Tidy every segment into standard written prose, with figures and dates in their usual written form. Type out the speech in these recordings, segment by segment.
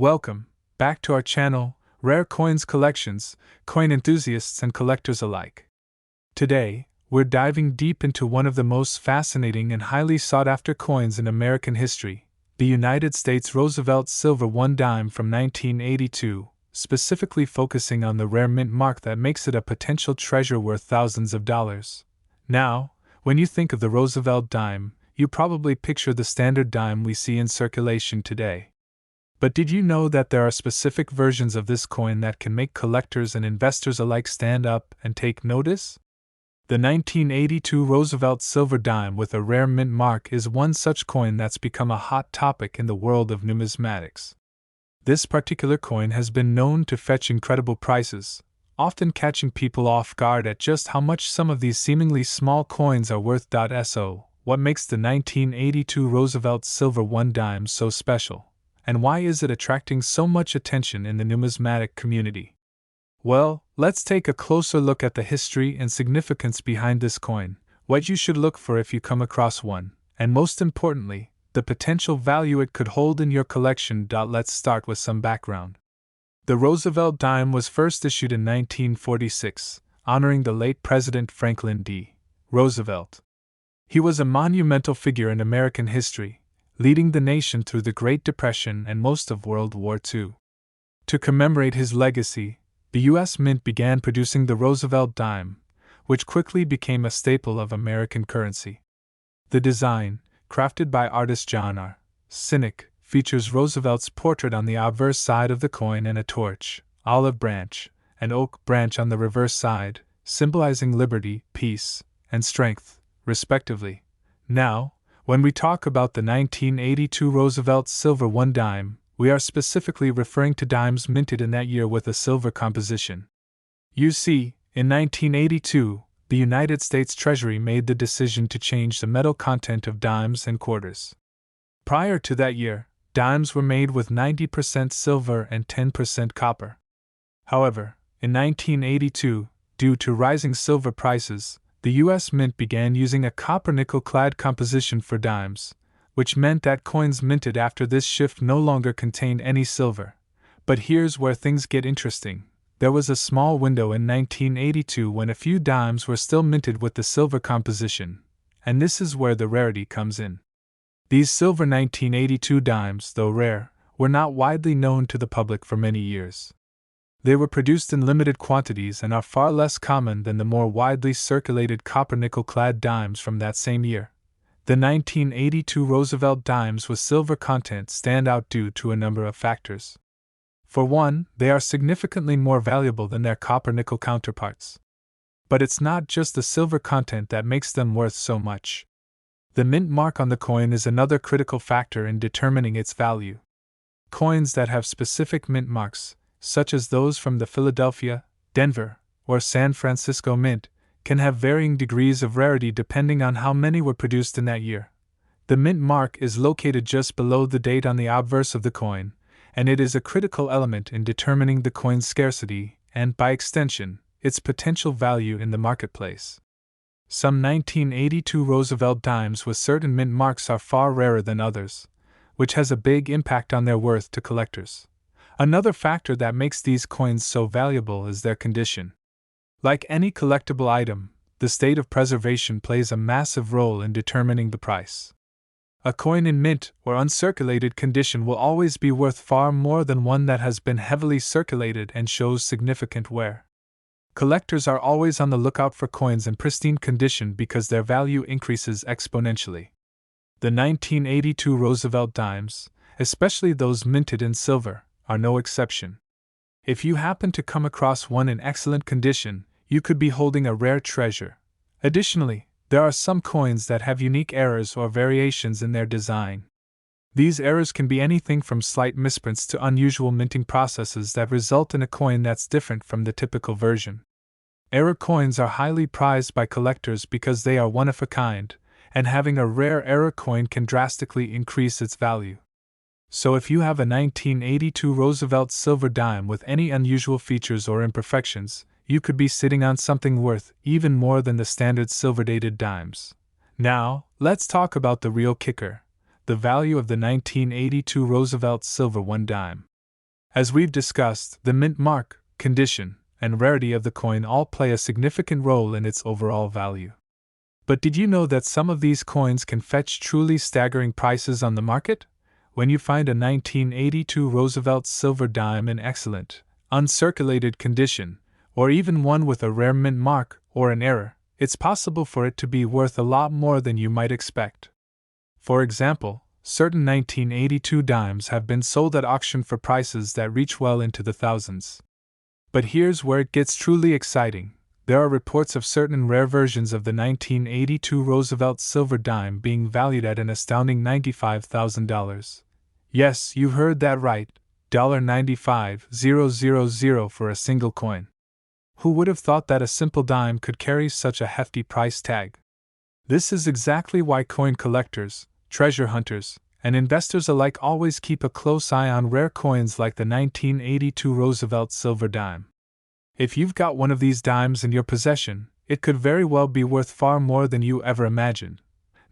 Welcome back to our channel, Rare Coins Collections, coin enthusiasts and collectors alike. Today, we're diving deep into one of the most fascinating and highly sought-after coins in American history, the United States Roosevelt Silver Dime from 1982, specifically focusing on the rare mint mark that makes it a potential treasure worth thousands of dollars. Now, when you think of the Roosevelt Dime, you probably picture the standard dime we see in circulation today. But did you know that there are specific versions of this coin that can make collectors and investors alike stand up and take notice? The 1982 Roosevelt Silver Dime with a rare mint mark is one such coin that's become a hot topic in the world of numismatics. This particular coin has been known to fetch incredible prices, often catching people off guard at just how much some of these seemingly small coins are worth. So, what makes the 1982 Roosevelt Silver Dime so special? And why is it attracting so much attention in the numismatic community? Well, let's take a closer look at the history and significance behind this coin, what you should look for if you come across one, and most importantly, the potential value it could hold in your collection. Let's start with some background. The Roosevelt Dime was first issued in 1946, honoring the late President Franklin D. Roosevelt. He was a monumental figure in American history, leading the nation through the Great Depression and most of World War II. To commemorate his legacy, the U.S. Mint began producing the Roosevelt Dime, which quickly became a staple of American currency. The design, crafted by artist John R. Sinek, features Roosevelt's portrait on the obverse side of the coin and a torch, olive branch, and oak branch on the reverse side, symbolizing liberty, peace, and strength, respectively. Now, when we talk about the 1982 Roosevelt Silver Dime, we are specifically referring to dimes minted in that year with a silver composition. You see, in 1982, the United States Treasury made the decision to change the metal content of dimes and quarters. Prior to that year, dimes were made with 90% silver and 10% copper. However, in 1982, due to rising silver prices, the U.S. Mint began using a copper-nickel-clad composition for dimes, which meant that coins minted after this shift no longer contained any silver. But here's where things get interesting. There was a small window in 1982 when a few dimes were still minted with the silver composition, and this is where the rarity comes in. These silver 1982 dimes, though rare, were not widely known to the public for many years. They were produced in limited quantities and are far less common than the more widely circulated copper-nickel-clad dimes from that same year. The 1982 Roosevelt dimes with silver content stand out due to a number of factors. For one, they are significantly more valuable than their copper-nickel counterparts. But it's not just the silver content that makes them worth so much. The mint mark on the coin is another critical factor in determining its value. Coins that have specific mint marks, such as those from the Philadelphia, Denver, or San Francisco Mint, can have varying degrees of rarity depending on how many were produced in that year. The mint mark is located just below the date on the obverse of the coin, and it is a critical element in determining the coin's scarcity and, by extension, its potential value in the marketplace. Some 1982 Roosevelt dimes with certain mint marks are far rarer than others, which has a big impact on their worth to collectors. Another factor that makes these coins so valuable is their condition. Like any collectible item, the state of preservation plays a massive role in determining the price. A coin in mint or uncirculated condition will always be worth far more than one that has been heavily circulated and shows significant wear. Collectors are always on the lookout for coins in pristine condition because their value increases exponentially. The 1982 Roosevelt dimes, especially those minted in silver, are no exception. If you happen to come across one in excellent condition, you could be holding a rare treasure. Additionally, there are some coins that have unique errors or variations in their design. These errors can be anything from slight misprints to unusual minting processes that result in a coin that's different from the typical version. Error coins are highly prized by collectors because they are one of a kind, and having a rare error coin can drastically increase its value. So if you have a 1982 Roosevelt Silver Dime with any unusual features or imperfections, you could be sitting on something worth even more than the standard silver-dated dimes. Now, let's talk about the real kicker, the value of the 1982 Roosevelt Silver Dime. As we've discussed, the mint mark, condition, and rarity of the coin all play a significant role in its overall value. But did you know that some of these coins can fetch truly staggering prices on the market? When you find a 1982 Roosevelt silver dime in excellent, uncirculated condition, or even one with a rare mint mark or an error, it's possible for it to be worth a lot more than you might expect. For example, certain 1982 dimes have been sold at auction for prices that reach well into the thousands. But here's where it gets truly exciting. There are reports of certain rare versions of the 1982 Roosevelt silver dime being valued at an astounding $95,000. Yes, you heard that right, $95,000 for a single coin. Who would have thought that a simple dime could carry such a hefty price tag? This is exactly why coin collectors, treasure hunters, and investors alike always keep a close eye on rare coins like the 1982 Roosevelt silver dime. If you've got one of these dimes in your possession, it could very well be worth far more than you ever imagined.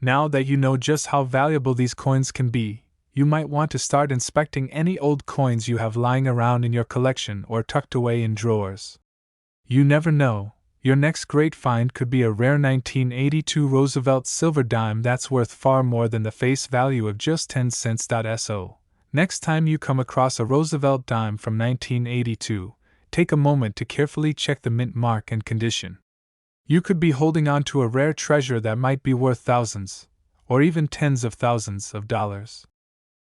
Now that you know just how valuable these coins can be, you might want to start inspecting any old coins you have lying around in your collection or tucked away in drawers. You never know, your next great find could be a rare 1982 Roosevelt silver dime that's worth far more than the face value of just 10 cents. So, next time you come across a Roosevelt dime from 1982, take a moment to carefully check the mint mark and condition. You could be holding on to a rare treasure that might be worth thousands, or even tens of thousands of dollars.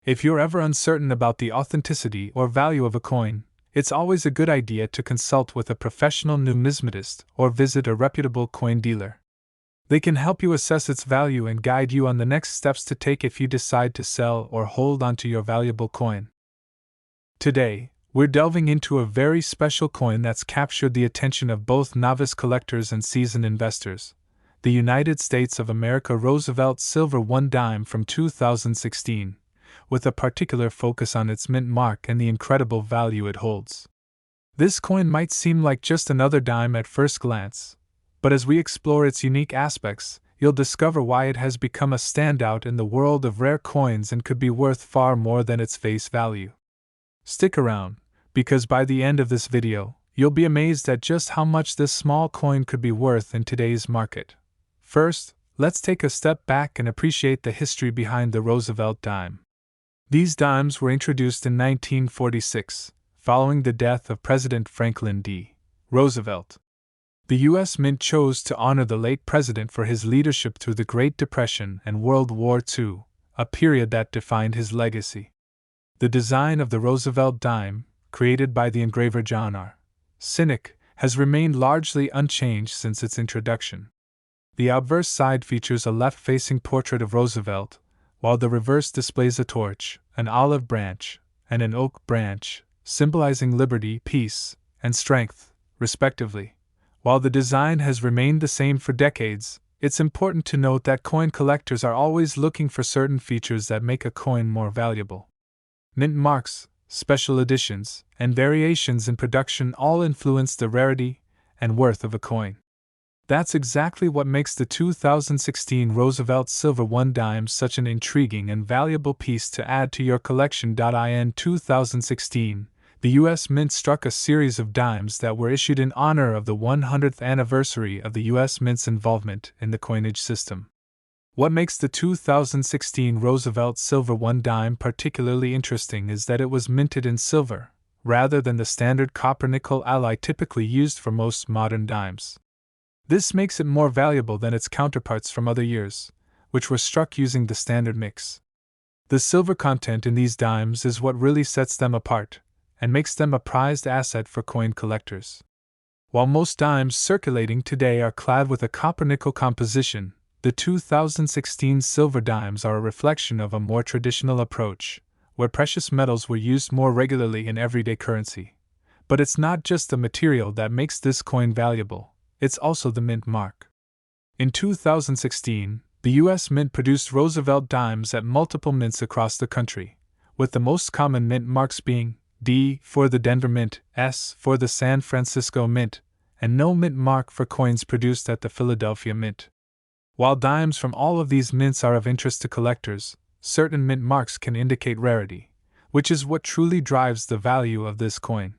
If you're ever uncertain about the authenticity or value of a coin, it's always a good idea to consult with a professional numismatist or visit a reputable coin dealer. They can help you assess its value and guide you on the next steps to take if you decide to sell or hold onto your valuable coin. Today, we're delving into a very special coin that's captured the attention of both novice collectors and seasoned investors, the United States of America Roosevelt Silver 1 Dime from 2016, with a particular focus on its mint mark and the incredible value it holds. This coin might seem like just another dime at first glance, but as we explore its unique aspects, you'll discover why it has become a standout in the world of rare coins and could be worth far more than its face value. Stick around, because by the end of this video, you'll be amazed at just how much this small coin could be worth in today's market. First, let's take a step back and appreciate the history behind the Roosevelt dime. These dimes were introduced in 1946, following the death of President Franklin D. Roosevelt. The U.S. Mint chose to honor the late president for his leadership through the Great Depression and World War II, a period that defined his legacy. The design of the Roosevelt dime, created by the engraver John R. Sinek, has remained largely unchanged since its introduction. The obverse side features a left-facing portrait of Roosevelt, while the reverse displays a torch, an olive branch, and an oak branch, symbolizing liberty, peace, and strength, respectively. While the design has remained the same for decades, it's important to note that coin collectors are always looking for certain features that make a coin more valuable. Mint marks, special editions, and variations in production all influence the rarity and worth of a coin. That's exactly what makes the 2016 Roosevelt Silver 1 Dime such an intriguing and valuable piece to add to your collection. In 2016, the U.S. Mint struck a series of dimes that were issued in honor of the 100th anniversary of the U.S. Mint's involvement in the coinage system. What makes the 2016 Roosevelt Silver 1 Dime particularly interesting is that it was minted in silver, rather than the standard copper-nickel alloy typically used for most modern dimes. This makes it more valuable than its counterparts from other years, which were struck using the standard mix. The silver content in these dimes is what really sets them apart, and makes them a prized asset for coin collectors. While most dimes circulating today are clad with a copper-nickel composition, the 2016 silver dimes are a reflection of a more traditional approach, where precious metals were used more regularly in everyday currency. But it's not just the material that makes this coin valuable, it's also the mint mark. In 2016, the U.S. Mint produced Roosevelt dimes at multiple mints across the country, with the most common mint marks being D for the Denver Mint, S for the San Francisco Mint, and no mint mark for coins produced at the Philadelphia Mint. While dimes from all of these mints are of interest to collectors, certain mint marks can indicate rarity, which is what truly drives the value of this coin.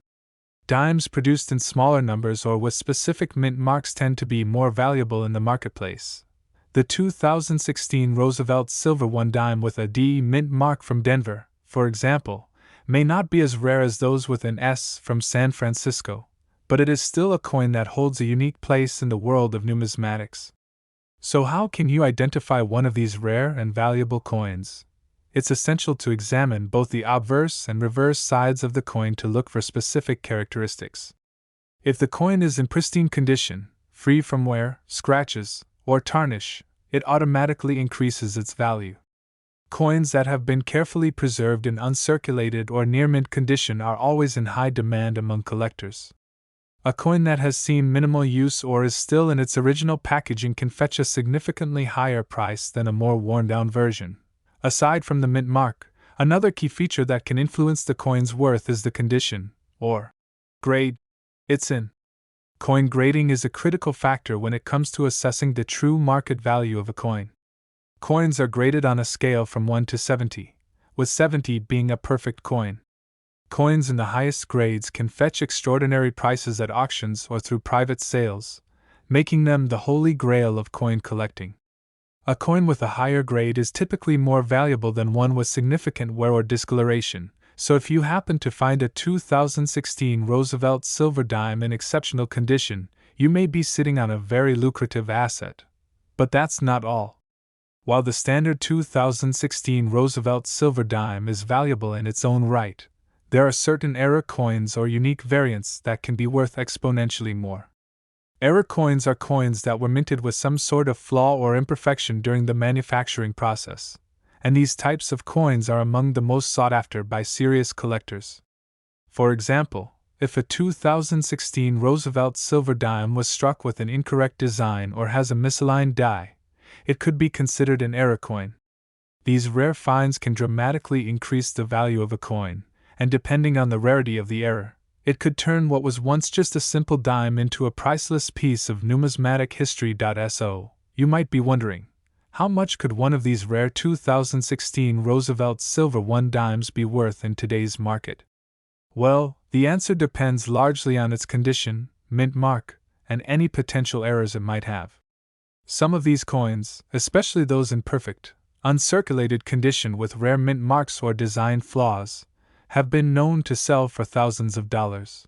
Dimes produced in smaller numbers or with specific mint marks tend to be more valuable in the marketplace. The 2016 Roosevelt Silver 1 dime with a D mint mark from Denver, for example, may not be as rare as those with an S from San Francisco, but it is still a coin that holds a unique place in the world of numismatics. So how can you identify one of these rare and valuable coins? It's essential to examine both the obverse and reverse sides of the coin to look for specific characteristics. If the coin is in pristine condition, free from wear, scratches, or tarnish, it automatically increases its value. Coins that have been carefully preserved in uncirculated or near mint condition are always in high demand among collectors. A coin that has seen minimal use or is still in its original packaging can fetch a significantly higher price than a more worn-down version. Aside from the mint mark, another key feature that can influence the coin's worth is the condition, or grade, it's in. Coin grading is a critical factor when it comes to assessing the true market value of a coin. Coins are graded on a scale from 1 to 70, with 70 being a perfect coin. Coins in the highest grades can fetch extraordinary prices at auctions or through private sales, making them the holy grail of coin collecting. A coin with a higher grade is typically more valuable than one with significant wear or discoloration, so if you happen to find a 2016 Roosevelt Silver Dime in exceptional condition, you may be sitting on a very lucrative asset. But that's not all. While the standard 2016 Roosevelt Silver Dime is valuable in its own right, there are certain error coins or unique variants that can be worth exponentially more. Error coins are coins that were minted with some sort of flaw or imperfection during the manufacturing process, and these types of coins are among the most sought after by serious collectors. For example, if a 2016 Roosevelt Silver Dime was struck with an incorrect design or has a misaligned die, it could be considered an error coin. These rare finds can dramatically increase the value of a coin, and depending on the rarity of the error, it could turn what was once just a simple dime into a priceless piece of numismatic history. So, you might be wondering, how much could one of these rare 2016 Roosevelt Silver 1 dimes be worth in today's market? Well, the answer depends largely on its condition, mint mark, and any potential errors it might have. Some of these coins, especially those in perfect, uncirculated condition with rare mint marks or design flaws, have been known to sell for thousands of dollars.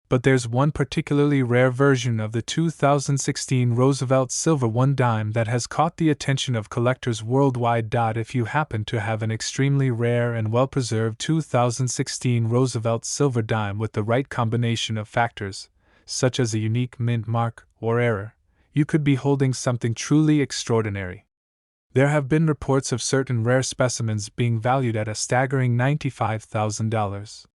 But there's one particularly rare version of the 2016 Roosevelt Silver 1 dime that has caught the attention of collectors worldwide. If you happen to have an extremely rare and well-preserved 2016 Roosevelt Silver dime with the right combination of factors, such as a unique mint mark or error, you could be holding something truly extraordinary. There have been reports of certain rare specimens being valued at a staggering $95,000.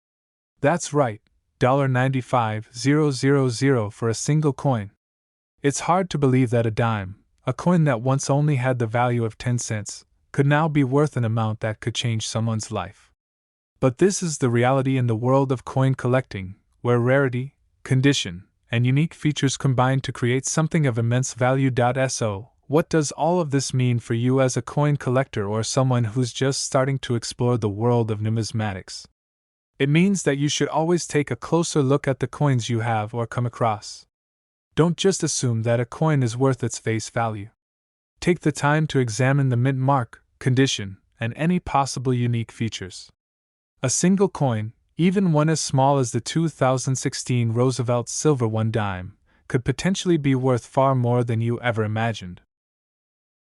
That's right, $95,000 for a single coin. It's hard to believe that a dime, a coin that once only had the value of 10 cents, could now be worth an amount that could change someone's life. But this is the reality in the world of coin collecting, where rarity, condition, and unique features combine to create something of immense value. So, what does all of this mean for you as a coin collector or someone who's just starting to explore the world of numismatics? It means that you should always take a closer look at the coins you have or come across. Don't just assume that a coin is worth its face value. Take the time to examine the mint mark, condition, and any possible unique features. A single coin, even one as small as the 2016 Roosevelt Silver 1 dime, could potentially be worth far more than you ever imagined.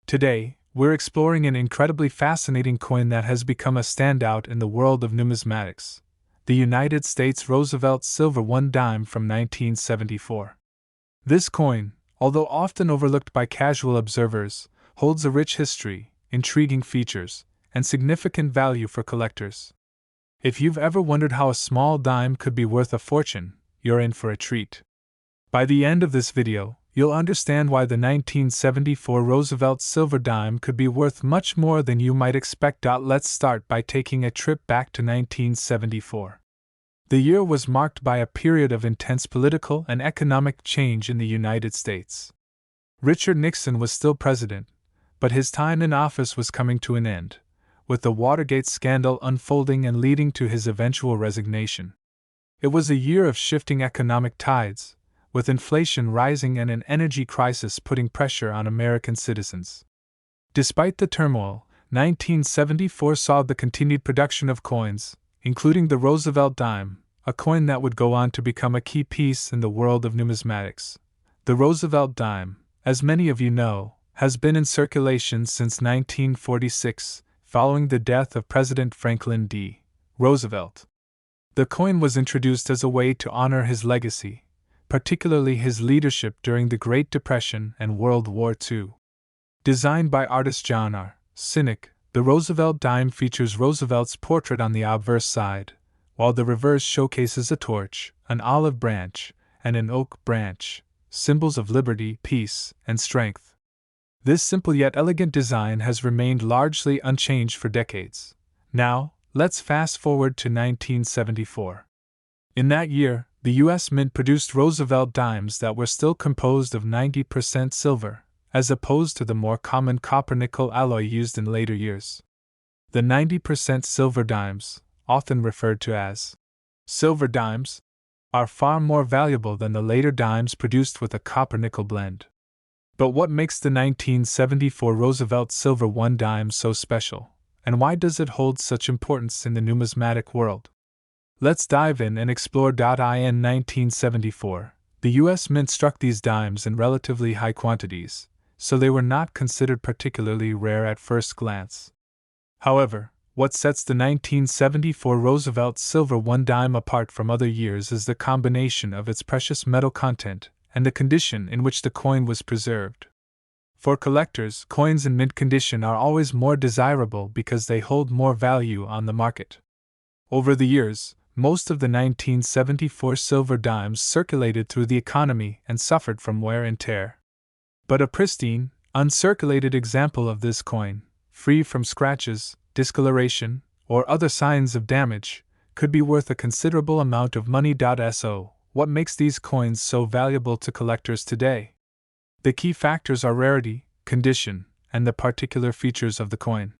Today, we're exploring an incredibly fascinating coin that has become a standout in the world of numismatics: the United States Roosevelt Silver 1 dime from 1974. This coin, although often overlooked by casual observers, holds a rich history, intriguing features, and significant value for collectors. If you've ever wondered how a small dime could be worth a fortune, you're in for a treat. By the end of this video, you'll understand why the 1974 Roosevelt Silver Dime could be worth much more than you might expect. Let's start by taking a trip back to 1974. The year was marked by a period of intense political and economic change in the United States. Richard Nixon was still president, but his time in office was coming to an end, with the Watergate scandal unfolding and leading to his eventual resignation. It was a year of shifting economic tides, with inflation rising and an energy crisis putting pressure on American citizens. Despite the turmoil, 1974 saw the continued production of coins, including the Roosevelt Dime, a coin that would go on to become a key piece in the world of numismatics. The Roosevelt Dime, as many of you know, has been in circulation since 1946, following the death of President Franklin D. Roosevelt. The coin was introduced as a way to honor his legacy, particularly his leadership during the Great Depression and World War II. Designed by artist John R. Sinek, the Roosevelt Dime features Roosevelt's portrait on the obverse side, while the reverse showcases a torch, an olive branch, and an oak branch, symbols of liberty, peace, and strength. This simple yet elegant design has remained largely unchanged for decades. Now, let's fast forward to 1974. In that year, the U.S. Mint produced Roosevelt dimes that were still composed of 90% silver, as opposed to the more common copper-nickel alloy used in later years. The 90% silver dimes, often referred to as silver dimes, are far more valuable than the later dimes produced with a copper-nickel blend. But what makes the 1974 Roosevelt Silver 1 dime so special, and why does it hold such importance in the numismatic world? Let's dive in and explore. In 1974, the U.S. Mint struck these dimes in relatively high quantities, so they were not considered particularly rare at first glance. However, what sets the 1974 Roosevelt Silver 1 dime apart from other years is the combination of its precious metal content and the condition in which the coin was preserved. For collectors, coins in mint condition are always more desirable because they hold more value on the market. Over the years, most of the 1974 silver dimes circulated through the economy and suffered from wear and tear. But a pristine, uncirculated example of this coin, free from scratches, discoloration, or other signs of damage, could be worth a considerable amount of money. So, what makes these coins so valuable to collectors today? The key factors are rarity, condition, and the particular features of the coin.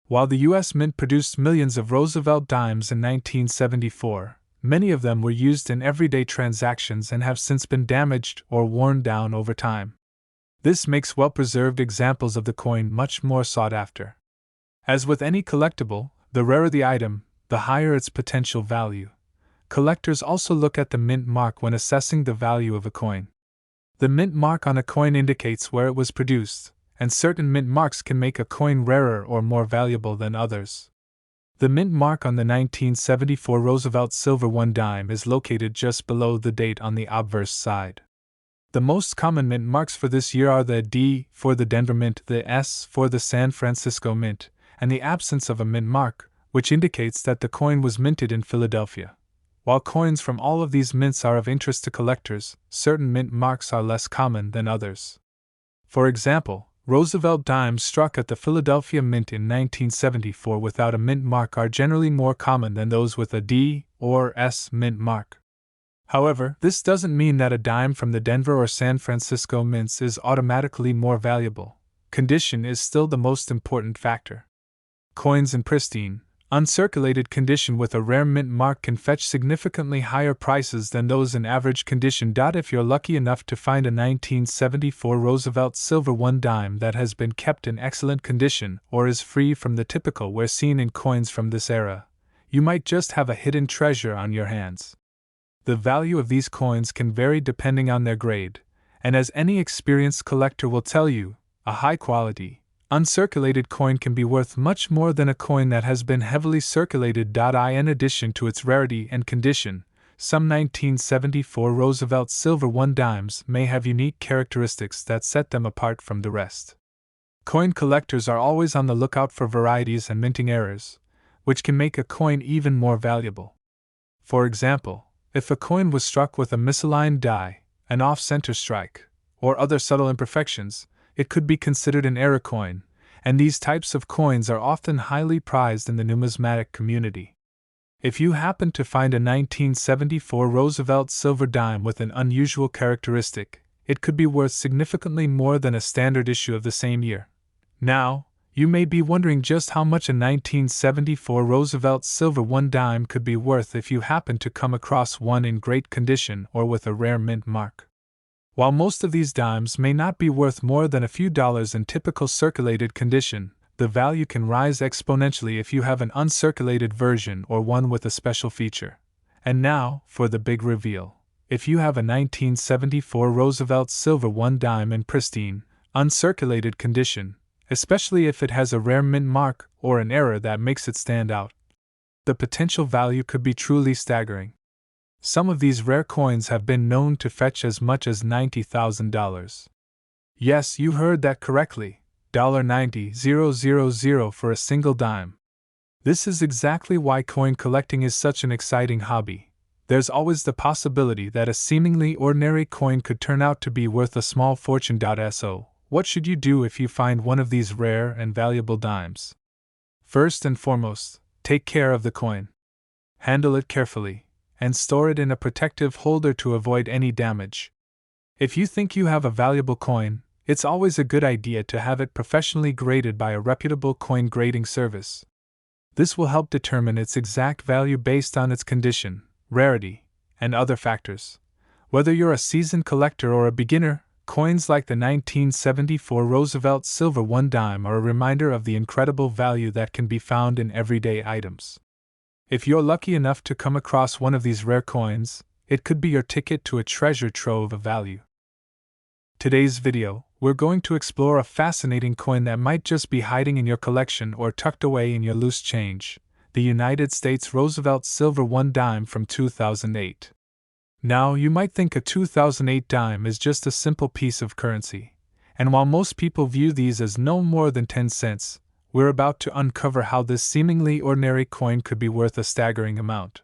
While the U.S. Mint produced millions of Roosevelt dimes in 1974, many of them were used in everyday transactions and have since been damaged or worn down over time. This makes well-preserved examples of the coin much more sought after. As with any collectible, the rarer the item, the higher its potential value. Collectors also look at the mint mark when assessing the value of a coin. The mint mark on a coin indicates where it was produced, and certain mint marks can make a coin rarer or more valuable than others. The mint mark on the 1974 Roosevelt Silver 1 dime is located just below the date on the obverse side. The most common mint marks for this year are the D for the Denver Mint, the S for the San Francisco Mint, and the absence of a mint mark, which indicates that the coin was minted in Philadelphia. While coins from all of these mints are of interest to collectors, certain mint marks are less common than others. For example, Roosevelt dimes struck at the Philadelphia Mint in 1974 without a mint mark are generally more common than those with a D or S mint mark. However, this doesn't mean that a dime from the Denver or San Francisco mints is automatically more valuable. Condition is still the most important factor. Coins in pristine, uncirculated condition with a rare mint mark can fetch significantly higher prices than those in average condition. If you're lucky enough to find a 1974 Roosevelt Silver 1 dime that has been kept in excellent condition or is free from the typical wear seen in coins from this era, you might just have a hidden treasure on your hands. The value of these coins can vary depending on their grade, and as any experienced collector will tell you, a high-quality, uncirculated coin can be worth much more than a coin that has been heavily circulated. In addition to its rarity and condition, some 1974 Roosevelt Silver 1 dimes may have unique characteristics that set them apart from the rest. Coin collectors are always on the lookout for varieties and minting errors, which can make a coin even more valuable. For example, if a coin was struck with a misaligned die, an off-center strike, or other subtle imperfections, it could be considered an error coin, and these types of coins are often highly prized in the numismatic community. If you happen to find a 1974 Roosevelt silver dime with an unusual characteristic, it could be worth significantly more than a standard issue of the same year. Now, You may be wondering just how much a 1974 Roosevelt silver 1 dime could be worth if you happen to come across one in great condition or with a rare mint mark. While most of these dimes may not be worth more than a few dollars in typical circulated condition, the value can rise exponentially if you have an uncirculated version or one with a special feature. And now, for the big reveal. If you have a 1974 Roosevelt silver 1 dime in pristine, uncirculated condition, especially if it has a rare mint mark or an error that makes it stand out, the potential value could be truly staggering. Some of these rare coins have been known to fetch as much as $90,000. Yes, you heard that correctly, $90,000 for a single dime. This is exactly why coin collecting is such an exciting hobby. There's always the possibility that a seemingly ordinary coin could turn out to be worth a small fortune. So, what should you do if you find one of these rare and valuable dimes? First and foremost, take care of the coin. Handle it carefully, and store it in a protective holder to avoid any damage. If you think you have a valuable coin, it's always a good idea to have it professionally graded by a reputable coin grading service. This will help determine its exact value based on its condition, rarity, and other factors. Whether you're a seasoned collector or a beginner, coins like the 1974 Roosevelt silver 1 dime are a reminder of the incredible value that can be found in everyday items. If you're lucky enough to come across one of these rare coins, it could be your ticket to a treasure trove of value. Today's video, we're going to explore a fascinating coin that might just be hiding in your collection or tucked away in your loose change, the United States Roosevelt silver 1 dime from 2008. Now, you might think a 2008 dime is just a simple piece of currency, and while most people view these as no more than 10 cents, we're about to uncover how this seemingly ordinary coin could be worth a staggering amount.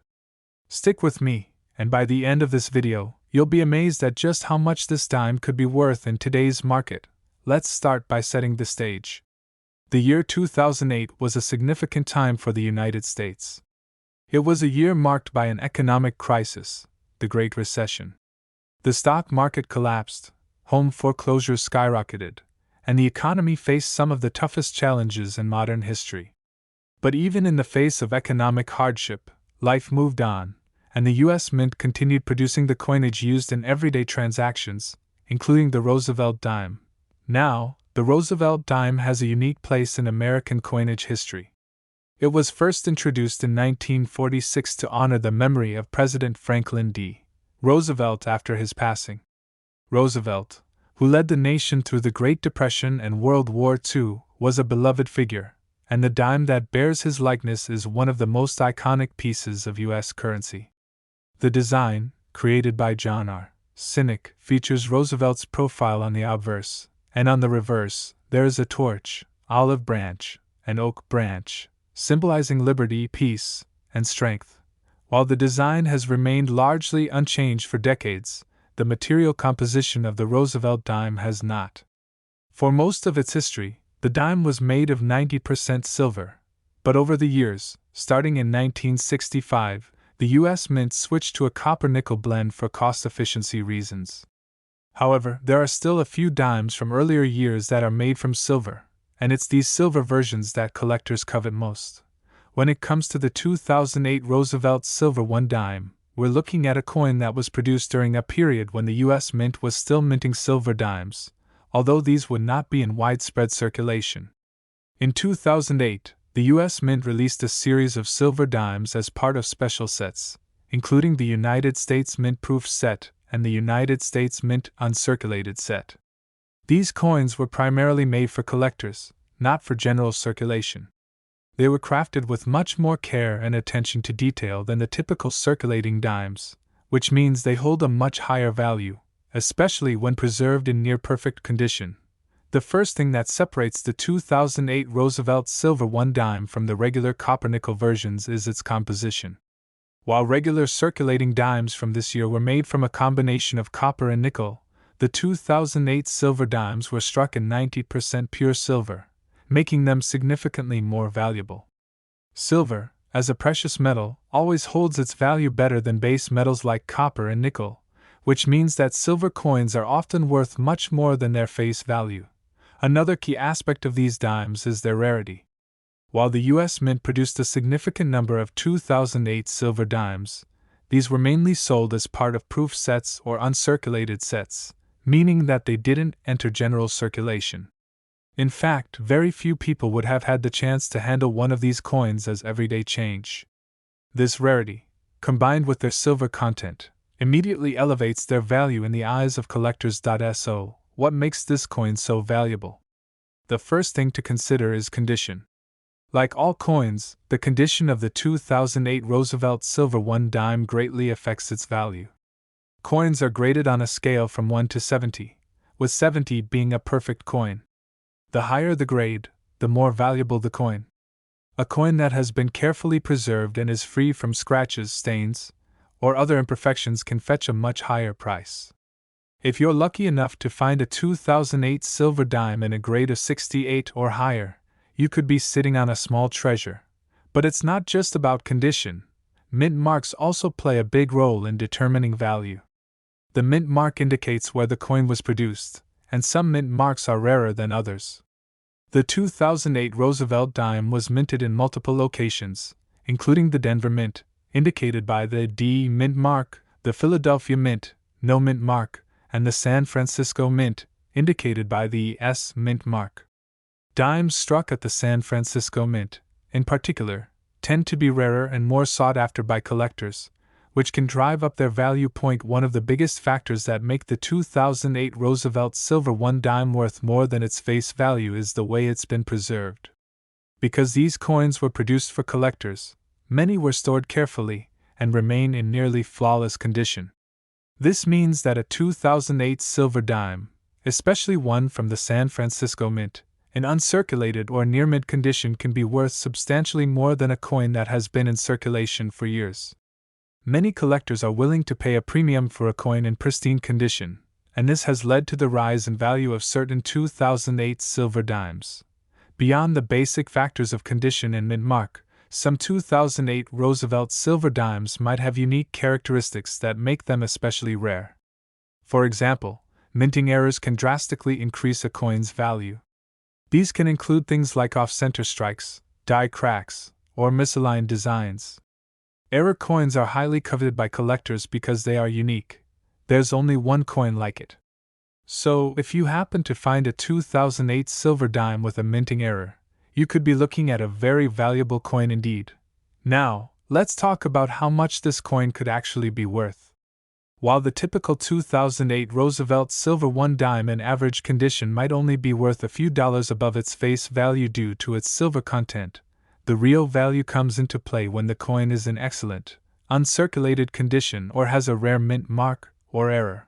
Stick with me, and by the end of this video, you'll be amazed at just how much this dime could be worth in today's market. Let's start by setting the stage. The year 2008 was a significant time for the United States. It was a year marked by an economic crisis, the Great Recession. The stock market collapsed, home foreclosures skyrocketed, and the economy faced some of the toughest challenges in modern history. But even in the face of economic hardship, life moved on, and the U.S. Mint continued producing the coinage used in everyday transactions, including the Roosevelt Dime. Now, the Roosevelt Dime has a unique place in American coinage history. It was first introduced in 1946 to honor the memory of President Franklin D. Roosevelt after his passing. Roosevelt, who led the nation through the Great Depression and World War II, was a beloved figure, and the dime that bears his likeness is one of the most iconic pieces of U.S. currency. The design, created by John R. Sinek, features Roosevelt's profile on the obverse, and on the reverse, there is a torch, olive branch, and oak branch, symbolizing liberty, peace, and strength. While the design has remained largely unchanged for decades, the material composition of the Roosevelt dime has not. For most of its history, the dime was made of 90% silver, but over the years, starting in 1965, the U.S. Mint switched to a copper-nickel blend for cost-efficiency reasons. However, there are still a few dimes from earlier years that are made from silver, and it's these silver versions that collectors covet most. When it comes to the 2008 Roosevelt silver 1 dime, we're looking at a coin that was produced during a period when the U.S. Mint was still minting silver dimes, although these would not be in widespread circulation. In 2008, the U.S. Mint released a series of silver dimes as part of special sets, including the United States Mint Proof Set and the United States Mint Uncirculated Set. These coins were primarily made for collectors, not for general circulation. They were crafted with much more care and attention to detail than the typical circulating dimes, which means they hold a much higher value, especially when preserved in near-perfect condition. The first thing that separates the 2008 Roosevelt silver 1 dime from the regular copper-nickel versions is its composition. While regular circulating dimes from this year were made from a combination of copper and nickel, the 2008 silver dimes were struck in 90% pure silver, making them significantly more valuable. Silver, as a precious metal, always holds its value better than base metals like copper and nickel, which means that silver coins are often worth much more than their face value. Another key aspect of these dimes is their rarity. While the U.S. Mint produced a significant number of 2008 silver dimes, these were mainly sold as part of proof sets or uncirculated sets, meaning that they didn't enter general circulation. In fact, very few people would have had the chance to handle one of these coins as everyday change. This rarity, combined with their silver content, immediately elevates their value in the eyes of collectors. So, what makes this coin so valuable? The first thing to consider is condition. Like all coins, the condition of the 2008 Roosevelt Silver 1 dime greatly affects its value. Coins are graded on a scale from 1 to 70, with 70 being a perfect coin. The higher the grade, the more valuable the coin. A coin that has been carefully preserved and is free from scratches, stains, or other imperfections can fetch a much higher price. If you're lucky enough to find a 2008 silver dime in a grade of 68 or higher, you could be sitting on a small treasure. But it's not just about condition. Mint marks also play a big role in determining value. The mint mark indicates where the coin was produced, and some mint marks are rarer than others. The 2008 Roosevelt Dime was minted in multiple locations, including the Denver Mint, indicated by the D mint mark, the Philadelphia Mint, no mint mark, and the San Francisco Mint, indicated by the S mint mark. Dimes struck at the San Francisco Mint, in particular, tend to be rarer and more sought after by collectors, which can drive up their value. One of the biggest factors that make the 2008 Roosevelt Silver 1 dime worth more than its face value is the way it's been preserved. Because these coins were produced for collectors, many were stored carefully and remain in nearly flawless condition. This means that a 2008 silver dime, especially one from the San Francisco Mint, in uncirculated or near mint condition can be worth substantially more than a coin that has been in circulation for years. Many collectors are willing to pay a premium for a coin in pristine condition, and this has led to the rise in value of certain 2008 silver dimes. Beyond the basic factors of condition and mint mark, some 2008 Roosevelt silver dimes might have unique characteristics that make them especially rare. For example, minting errors can drastically increase a coin's value. These can include things like off-center strikes, die cracks, or misaligned designs. Error coins are highly coveted by collectors because they are unique. There's only one coin like it. So, if you happen to find a 2008 silver dime with a minting error, you could be looking at a very valuable coin indeed. Now, let's talk about how much this coin could actually be worth. While the typical 2008 Roosevelt Silver 1 dime in average condition might only be worth a few dollars above its face value due to its silver content, the real value comes into play when the coin is in excellent, uncirculated condition or has a rare mint mark or error.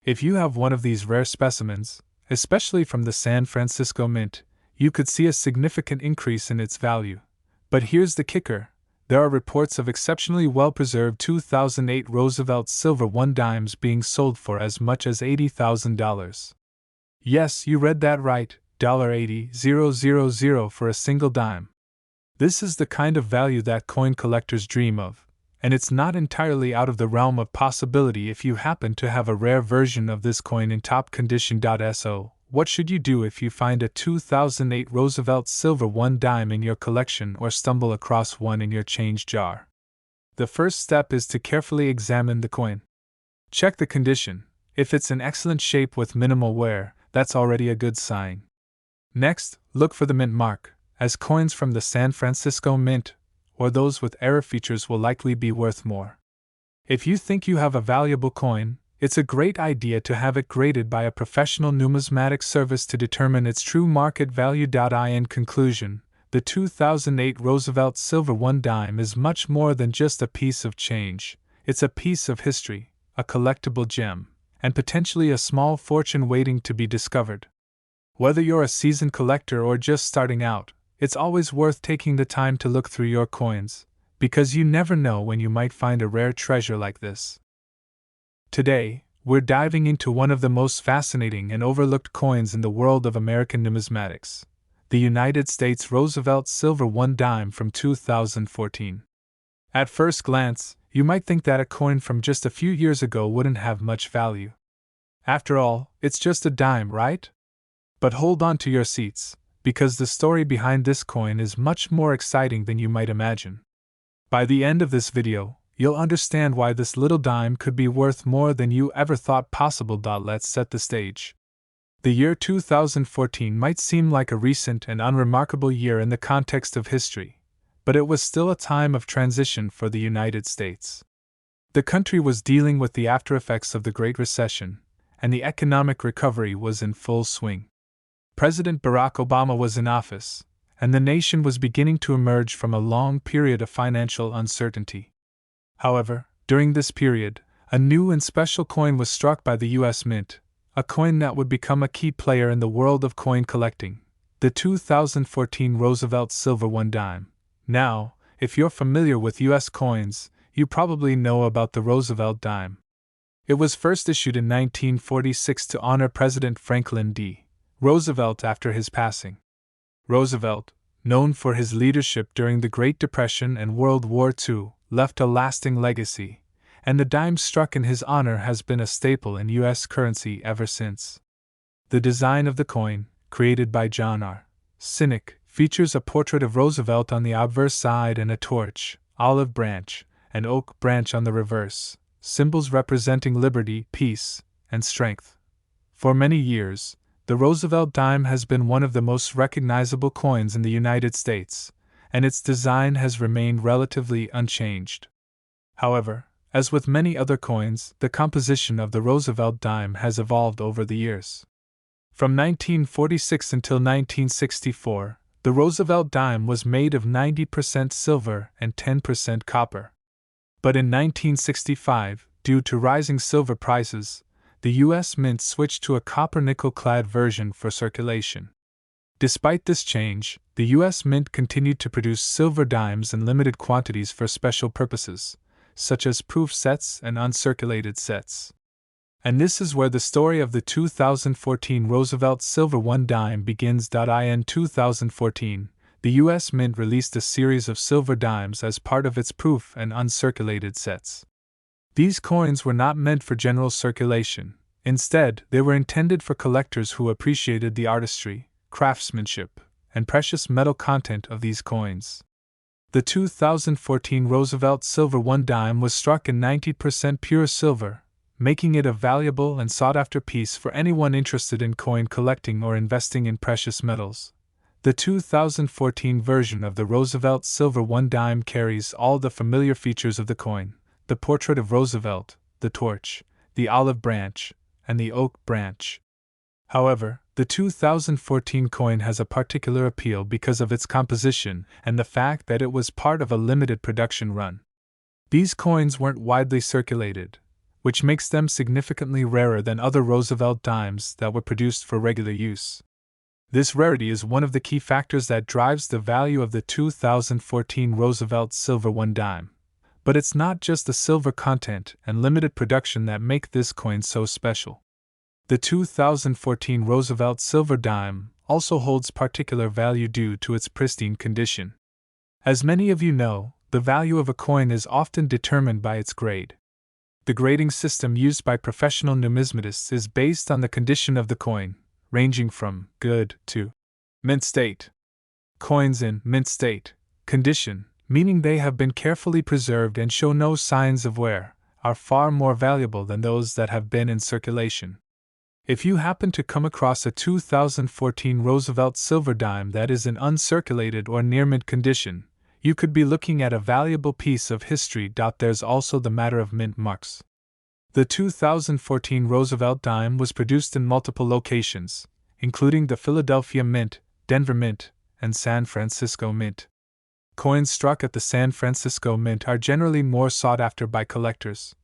If you have one of these rare specimens, especially from the San Francisco Mint, you could see a significant increase in its value. But here's the kicker. There are reports of exceptionally well-preserved 2008 Roosevelt Silver 1 dimes being sold for as much as $80,000. Yes, you read that right, $80,000 for a single dime. This is the kind of value that coin collectors dream of, and it's not entirely out of the realm of possibility if you happen to have a rare version of this coin in top condition. So, what should you do if you find a 2008 Roosevelt Silver 1 dime in your collection or stumble across one in your change jar? The first step is to carefully examine the coin. Check the condition. If it's in excellent shape with minimal wear, that's already a good sign. Next, look for the mint mark, as coins from the San Francisco Mint or those with error features will likely be worth more. If you think you have a valuable coin, it's a great idea to have it graded by a professional numismatic service to determine its true market value. In conclusion, the 2008 Roosevelt Silver 1 dime is much more than just a piece of change. It's a piece of history, a collectible gem, and potentially a small fortune waiting to be discovered. Whether you're a seasoned collector or just starting out, it's always worth taking the time to look through your coins, because you never know when you might find a rare treasure like this. Today, we're diving into one of the most fascinating and overlooked coins in the world of American numismatics, the United States Roosevelt Silver 1 dime from 2014. At first glance, you might think that a coin from just a few years ago wouldn't have much value. After all, it's just a dime, right? But hold on to your seats, because the story behind this coin is much more exciting than you might imagine. By the end of this video, you'll understand why this little dime could be worth more than you ever thought possible. Let's set the stage. The year 2014 might seem like a recent and unremarkable year in the context of history, but it was still a time of transition for the United States. The country was dealing with the aftereffects of the Great Recession, and the economic recovery was in full swing. President Barack Obama was in office, and the nation was beginning to emerge from a long period of financial uncertainty. However, during this period, a new and special coin was struck by the U.S. Mint, a coin that would become a key player in the world of coin collecting, the 2014 Roosevelt Silver Dime. Now, if you're familiar with U.S. coins, you probably know about the Roosevelt Dime. It was first issued in 1946 to honor President Franklin D. Roosevelt after his passing. Roosevelt, known for his leadership during the Great Depression and World War II, left a lasting legacy, and the dime struck in his honor has been a staple in U.S. currency ever since. The design of the coin, created by John R. Sinek, features a portrait of Roosevelt on the obverse side and a torch, olive branch, and oak branch on the reverse, symbols representing liberty, peace, and strength. For many years, the Roosevelt dime has been one of the most recognizable coins in the United States, and its design has remained relatively unchanged. However, as with many other coins, the composition of the Roosevelt dime has evolved over the years. From 1946 until 1964, the Roosevelt dime was made of 90% silver and 10% copper. But in 1965, due to rising silver prices, the U.S. Mint switched to a copper-nickel-clad version for circulation. Despite this change, the U.S. Mint continued to produce silver dimes in limited quantities for special purposes, such as proof sets and uncirculated sets. And this is where the story of the 2014 Roosevelt Silver Dime begins. In 2014, the U.S. Mint released a series of silver dimes as part of its proof and uncirculated sets. These coins were not meant for general circulation. Instead, they were intended for collectors who appreciated the artistry, craftsmanship, and precious metal content of these coins. The 2014 Roosevelt Silver Dime was struck in 90% pure silver, making it a valuable and sought-after piece for anyone interested in coin collecting or investing in precious metals. The 2014 version of the Roosevelt Silver Dime carries all the familiar features of the coin: the portrait of Roosevelt, the torch, the olive branch, and the oak branch. However, the 2014 coin has a particular appeal because of its composition and the fact that it was part of a limited production run. These coins weren't widely circulated, which makes them significantly rarer than other Roosevelt dimes that were produced for regular use. This rarity is one of the key factors that drives the value of the 2014 Roosevelt Silver Dime. But it's not just the silver content and limited production that make this coin so special. The 2014 Roosevelt Silver Dime also holds particular value due to its pristine condition. As many of you know, the value of a coin is often determined by its grade. The grading system used by professional numismatists is based on the condition of the coin, ranging from good to mint state. Coins in mint state condition, meaning they have been carefully preserved and show no signs of wear, are far more valuable than those that have been in circulation. If you happen to come across a 2014 Roosevelt Silver Dime that is in uncirculated or near mint condition, you could be looking at a valuable piece of history. There's also the matter of mint marks. The 2014 Roosevelt Dime was produced in multiple locations, including the Philadelphia Mint, Denver Mint, and San Francisco Mint. Coins struck at the San Francisco Mint are generally more sought after by collectors,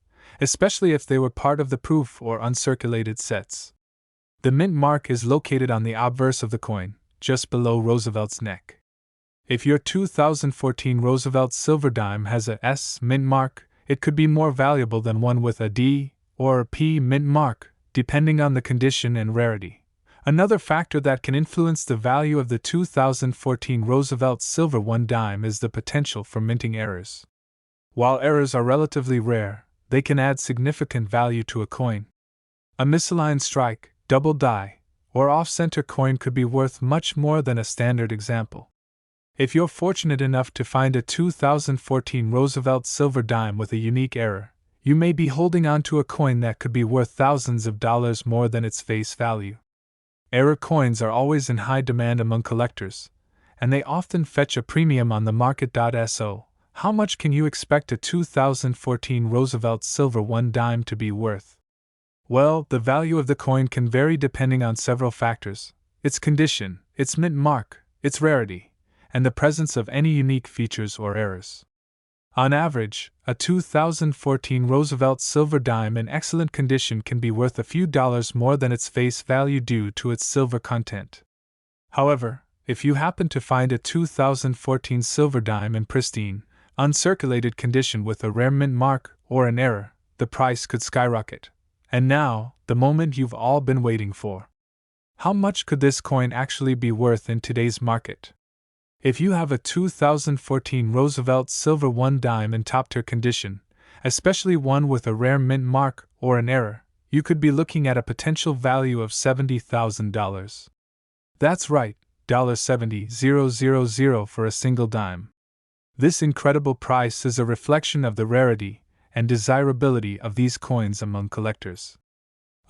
especially if they were part of the proof or uncirculated sets. The mint mark is located on the obverse of the coin, just below Roosevelt's neck. If your 2014 Roosevelt Silver Dime has a S mint mark, it could be more valuable than one with a D or a P mint mark, depending on the condition and rarity. Another factor that can influence the value of the 2014 Roosevelt Silver Dime is the potential for minting errors. While errors are relatively rare, they can add significant value to a coin. A misaligned strike, double die, or off-center coin could be worth much more than a standard example. If you're fortunate enough to find a 2014 Roosevelt silver dime with a unique error, you may be holding on to a coin that could be worth thousands of dollars more than its face value. Error coins are always in high demand among collectors, and they often fetch a premium on the market. So, how much can you expect a 2014 Roosevelt silver 1 dime to be worth? Well, the value of the coin can vary depending on several factors: its condition, its mint mark, its rarity, and the presence of any unique features or errors. On average, a 2014 Roosevelt silver dime in excellent condition can be worth a few dollars more than its face value due to its silver content. However, if you happen to find a 2014 silver dime in pristine, uncirculated condition with a rare mint mark or an error, the price could skyrocket. And now, the moment you've all been waiting for. How much could this coin actually be worth in today's market? If you have a 2014 Roosevelt silver 1 dime in top-tier condition, especially one with a rare mint mark or an error, you could be looking at a potential value of $70,000. That's right, $70,000 for a single dime. This incredible price is a reflection of the rarity and desirability of these coins among collectors.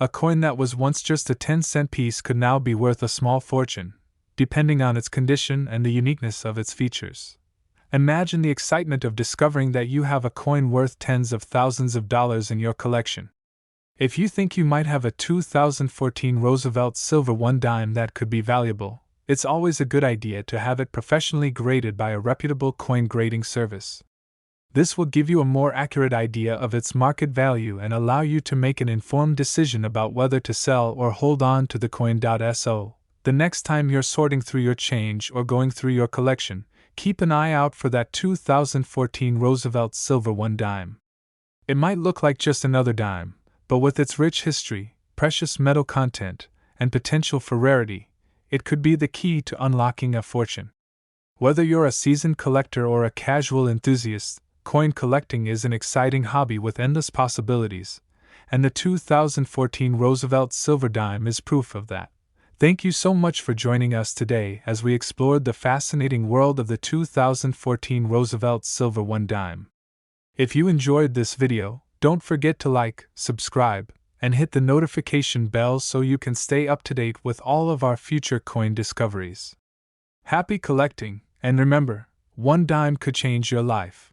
A coin that was once just a 10-cent piece could now be worth a small fortune, depending on its condition and the uniqueness of its features. Imagine the excitement of discovering that you have a coin worth tens of thousands of dollars in your collection. If you think you might have a 2014 Roosevelt silver 1 dime that could be valuable, it's always a good idea to have it professionally graded by a reputable coin grading service. This will give you a more accurate idea of its market value and allow you to make an informed decision about whether to sell or hold on to the coin. So, the next time you're sorting through your change or going through your collection, keep an eye out for that 2014 Roosevelt silver 1 dime. It might look like just another dime, but with its rich history, precious metal content, and potential for rarity, it could be the key to unlocking a fortune. Whether you're a seasoned collector or a casual enthusiast, coin collecting is an exciting hobby with endless possibilities, and the 2014 Roosevelt silver dime is proof of that. Thank you so much for joining us today as we explored the fascinating world of the 2014 Roosevelt silver 1 dime. If you enjoyed this video, don't forget to like, subscribe, and hit the notification bell so you can stay up to date with all of our future coin discoveries. Happy collecting, and remember, 1 dime could change your life.